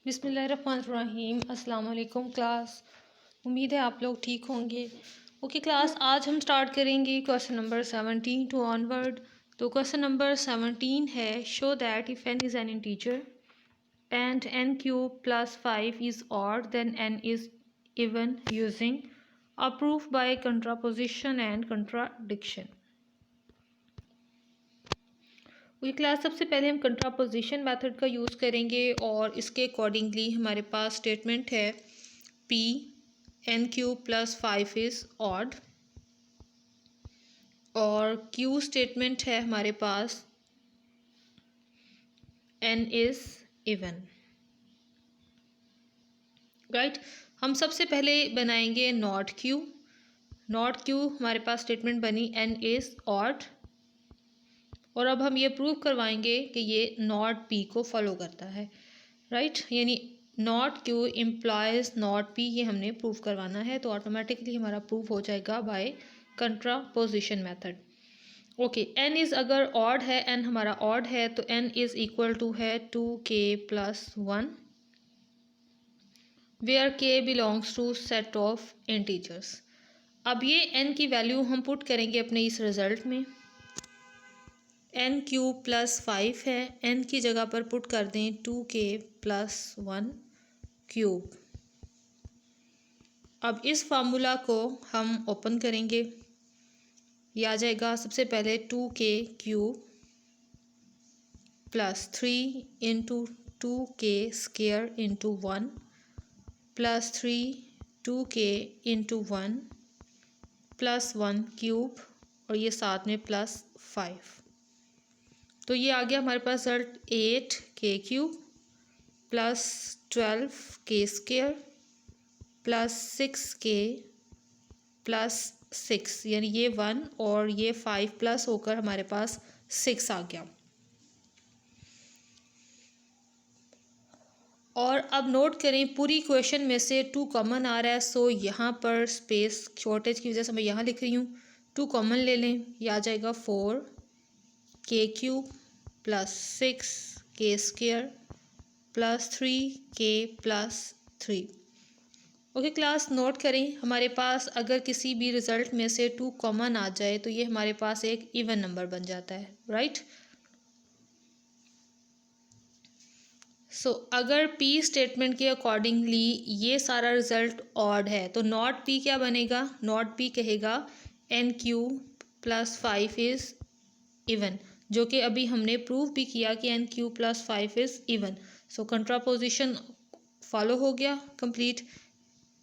बिस्मिल्लाहिर्रहमानिर्रहीम। अस्सलाम वालेकुम क्लास। उम्मीद है आप लोग ठीक होंगे। ओके क्लास, आज हम स्टार्ट करेंगे क्वेश्चन नंबर 17 टू ऑनवर्ड। तो क्वेश्चन नंबर 17 है, show that if n is an integer and n cube plus 5 is odd then n is even using a proof by contraposition and contradiction. ये class सबसे पहले हम कंट्रापोजिशन method का use करेंगे और इसके अकॉर्डिंगली हमारे पास स्टेटमेंट है p n cube plus 5 is odd और q स्टेटमेंट है हमारे पास n इज़ इवन। राइट, हम सबसे पहले बनाएंगे नॉट q। नॉट q हमारे पास स्टेटमेंट बनी n इज़ ऑड और अब हम ये प्रूव करवाएंगे कि ये नॉट p को फॉलो करता है। राइट, यानी not q implies not p, ये हमने प्रूव करवाना है। तो ऑटोमेटिकली हमारा प्रूव हो जाएगा by contraposition method. Okay, n is अगर ऑड है, n हमारा ऑड है तो n इज़ इक्वल टू है 2k plus 1 where k belongs to set of integers. अब ये n की वैल्यू हम पुट करेंगे अपने इस रिजल्ट में। n क्यूब प्लस 5 है, n की जगह पर पुट कर दें 2k प्लस 1 क्यूब। अब इस फार्मूला को हम ओपन करेंगे, ये आ जाएगा सबसे पहले 2k cube plus 3 into 2k square into 1 plus 3 2k into 1 plus 1 cube और ये साथ में प्लस 5। तो ये आ गया हमारे पास result 8k cube plus 12k square plus 6k plus 6, यानी ये 1 और ये 5 प्लस होकर हमारे पास 6 आ गया। और अब नोट करें, पूरी इक्वेशन में से 2 कॉमन आ रहा है, सो यहाँ पर स्पेस शॉर्टेज की वजह से मैं यहाँ लिख रही हूँ। 2 कॉमन ले लें, ये आ जाएगा 4k cube plus 6k square plus 3k plus 3। Okay class, note करें, हमारे पास अगर किसी भी रिज़ल्ट में से 2 कॉमन आ जाए तो ये हमारे पास एक इवन नंबर बन जाता है। राइट, सो अगर p स्टेटमेंट के अकॉर्डिंगली ये सारा रिज़ल्ट ऑड है तो नॉट p क्या बनेगा? नॉट p कहेगा n cube plus 5 is even, जो कि अभी हमने प्रूव भी किया कि n cube plus 5 is even. So contraposition follow हो गया complete.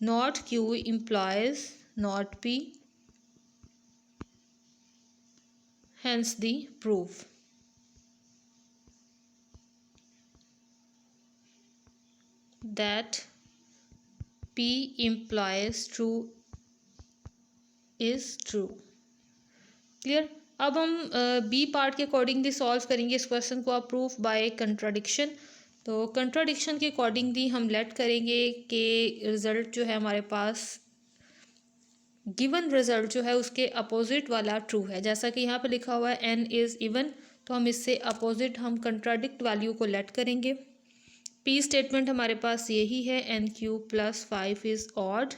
Not q implies not p, hence the proof। that p implies true is true। Clear. अब हम बी पार्ट के अकॉर्डिंगली सॉल्व करेंगे इस क्वेश्चन को, आप प्रूफ बाय कंट्राडिक्शन। तो कंट्राडिक्शन के अकॉर्डिंगली हम लेट करेंगे कि रिज़ल्ट जो है हमारे पास गिवन रिज़ल्ट जो है उसके अपोजिट वाला ट्रू है। जैसा कि यहाँ पे लिखा हुआ है n इज़ इवन, तो हम इससे अपोजिट हम कंट्राडिक्ट वैल्यू को लेट करेंगे। p स्टेटमेंट हमारे पास यही है, n cube plus 5 is odd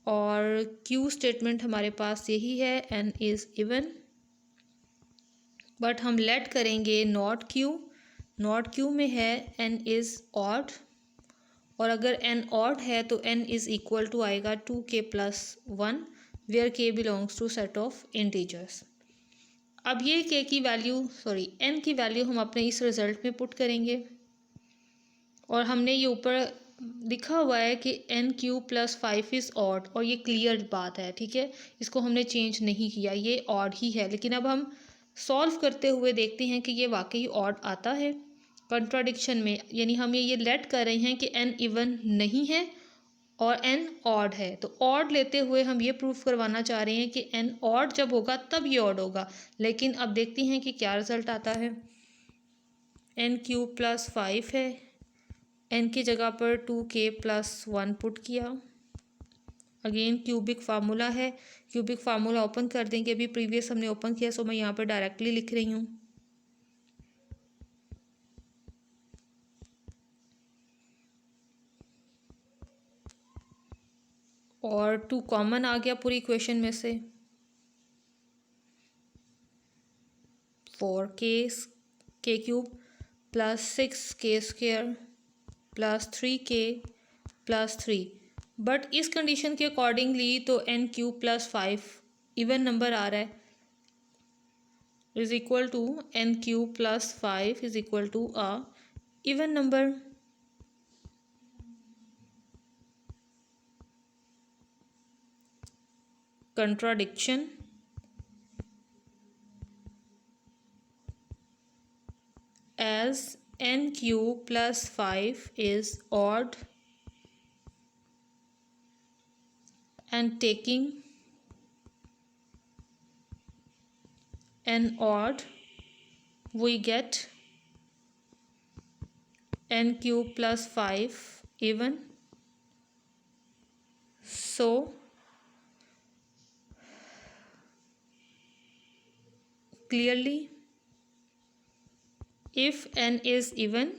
और q स्टेटमेंट हमारे पास यही है, n इज़ इवन। बट हम लेट करेंगे नॉट q। नॉट q में है n इज़ ऑड और अगर n ऑड है तो n इज़ इक्वल टू आएगा 2k plus 1 where k belongs to set of integers. अब ये k की वैल्यू n की वैल्यू हम अपने इस रिज़ल्ट में पुट करेंगे और हमने ये ऊपर लिखा हुआ है कि n cube plus 5 is odd और ये क्लियर बात है, ठीक है, इसको हमने चेंज नहीं किया, ये ऑड ही है। लेकिन अब हम सॉल्व करते हुए देखते हैं कि ये वाकई ऑड आता है कंट्राडिक्शन में, यानी हम ये लेट कर रहे हैं कि n इवन नहीं है और n ऑड है। तो ऑड लेते हुए हम ये प्रूफ करवाना चाह रहे हैं कि n ऑड जब होगा तब ये ऑड होगा। लेकिन अब देखते हैं कि क्या रिजल्ट आता है। n क्यूब प्लस 5 है, n की जगह पर 2k प्लस 1 पुट किया। अगेन क्यूबिक फार्मूला है, क्यूबिक फार्मूला ओपन कर देंगे, अभी प्रीवियस हमने ओपन किया सो मैं यहाँ पर डायरेक्टली लिख रही हूँ। और 2 कॉमन आ गया पूरी इक्वेशन में से। 4k cube plus 6k square plus 3k plus 3। But इस कंडीशन के अकॉर्डिंगली तो n cube plus 5 even number आ रहा है, is equal to n cube plus 5 is equal to a even number. contradiction as n cube plus 5 is odd and taking n odd we get n cube plus 5 even. So clearly if n is even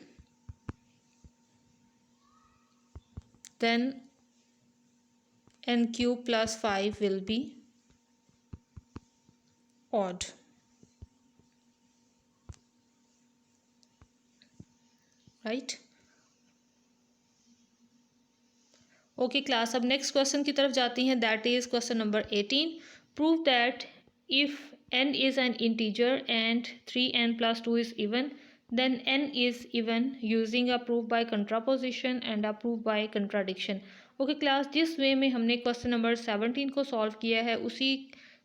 then n cube plus 5 will be odd. Right okay class, अब next question की तरफ जाती हैं। That is question number 18। Prove that if n is an integer and 3n plus 2 is even then n is even using a proof by contraposition and a proof by contradiction। Okay class, जिस वे में हमने question number 17 को solve किया है उसी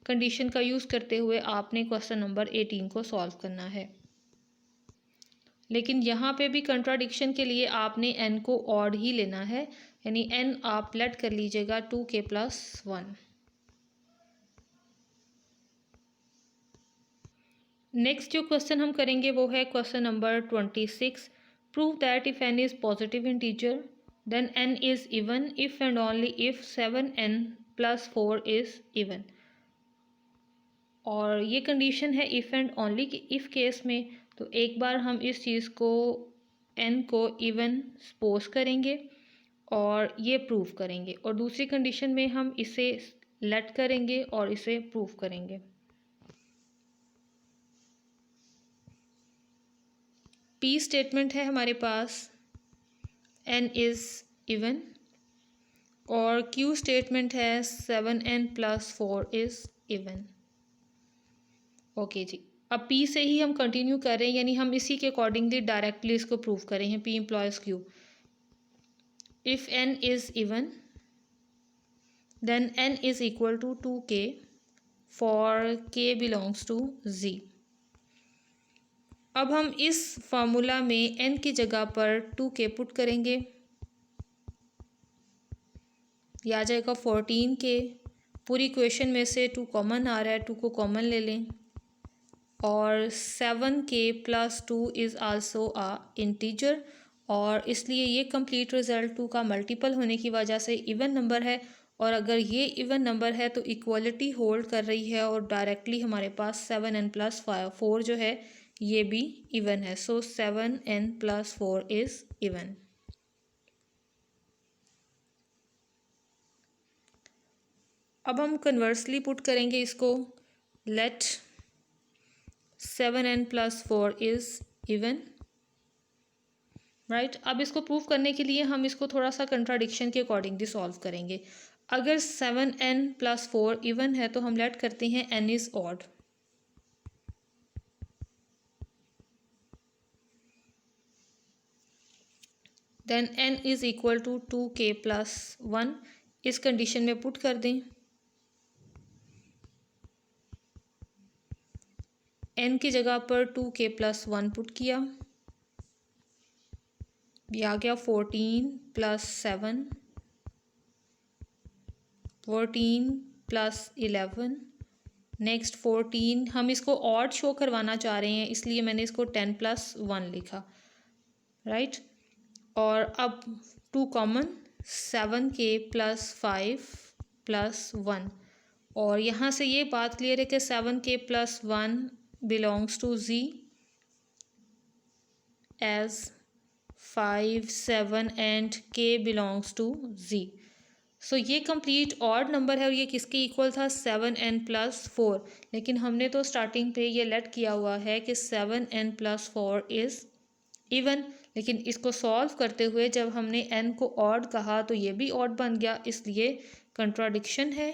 condition का use करते हुए आपने क्वेश्चन नंबर 18 को सॉल्व करना है। लेकिन यहाँ पे भी कंट्राडिक्शन के लिए आपने n को ऑड ही लेना है, यानी n आप लेट कर लीजिएगा 2k प्लस 1। नेक्स्ट जो क्वेश्चन हम करेंगे वो है question number 26। Prove that if n is positive integer then n is even if and only if 7n plus 4 is even. और ये कंडीशन है इफ़ एंड ओनली कि इफ़ केस में। तो एक बार हम इस चीज़ को n को इवन सपोज करेंगे और ये प्रूव करेंगे, और दूसरी कंडीशन में हम इसे लेट करेंगे और इसे प्रूव करेंगे। p स्टेटमेंट है हमारे पास n इज़ इवन, और q स्टेटमेंट है 7n plus 4 is even. Okay जी, अब P से ही हम कंटिन्यू कर रहे हैं, यानी हम इसी के अकॉर्डिंगली डायरेक्टली इसको प्रूव करें हैं। P implies Q। If n is even then n is equal to 2k for k belongs to z। अब हम इस फार्मूला में n की जगह पर 2k पुट करेंगे, यह आ जाएगा 14k। पूरी इक्वेशन में से 2 कॉमन आ रहा है, 2 को कॉमन ले लें, और 7k plus 2 is also a integer, और इसलिए ये कंप्लीट रिजल्ट 2 का मल्टीपल होने की वजह से इवन नंबर है। और अगर ये इवन नंबर है तो इक्वलिटी होल्ड कर रही है, और डायरेक्टली हमारे पास 7n प्लस 4 जो है ये भी इवन है। So 7n plus 4 is even. अब हम कन्वर्सली पुट करेंगे इसको, let 7n plus 4 is even. Right, अब इसको प्रूव करने के लिए हम इसको थोड़ा सा कंट्राडिक्शन के अकॉर्डिंगली सॉल्व करेंगे। अगर 7n प्लस 4 इवन है तो हम लेट करते हैं n is odd. Then n is equal to 2k plus 1 इस कंडीशन में पुट कर दें। n की जगह पर 2k प्लस 1 पुट किया, ये आ गया 14 प्लस 7, 14 प्लस 11, नेक्स्ट 14। हम इसको ऑड शो करवाना चाह रहे हैं इसलिए मैंने इसको 10 प्लस 1 लिखा। राइट, और अब 2 कॉमन, 7k प्लस 5 प्लस 1, और यहाँ से ये बात क्लियर है कि 7k plus 1 belongs to z as 5, 7 and k belongs to z। So ये कंप्लीट ऑड नंबर है और ये किसके इक्वल था 7n+4, लेकिन हमने तो स्टार्टिंग पे ये लेट किया हुआ है कि 7n+4 इज़ इवन, लेकिन इसको सॉल्व करते हुए जब हमने n को ऑड कहा तो ये भी ऑड बन गया, इसलिए कंट्राडिक्शन है।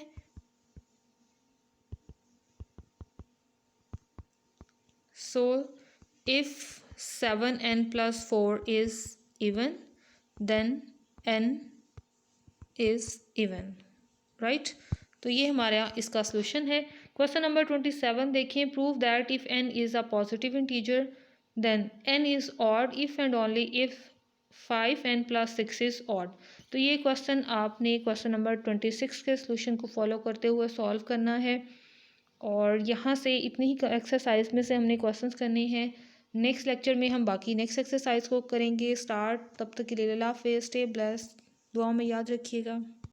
So if 7n+4 is even then n is even, right. तो ये हमारा इसका सोल्यूशन है। क्वेश्चन नंबर 27 देखें, prove that if n is a positive integer then n is odd if and only if 5n+6 is odd. तो ये question आपने question number 26 के सोल्यूशन को फॉलो करते हुए सॉल्व करना है, और यहाँ से इतनी ही एक्सरसाइज में से हमने क्वेश्चंस करने हैं। नेक्स्ट लेक्चर में हम बाकी नेक्स्ट एक्सरसाइज को करेंगे स्टार्ट। तब तक के लिए अल्लाह हाफिज़, स्टे ब्लेस्ड, दुआ में याद रखिएगा।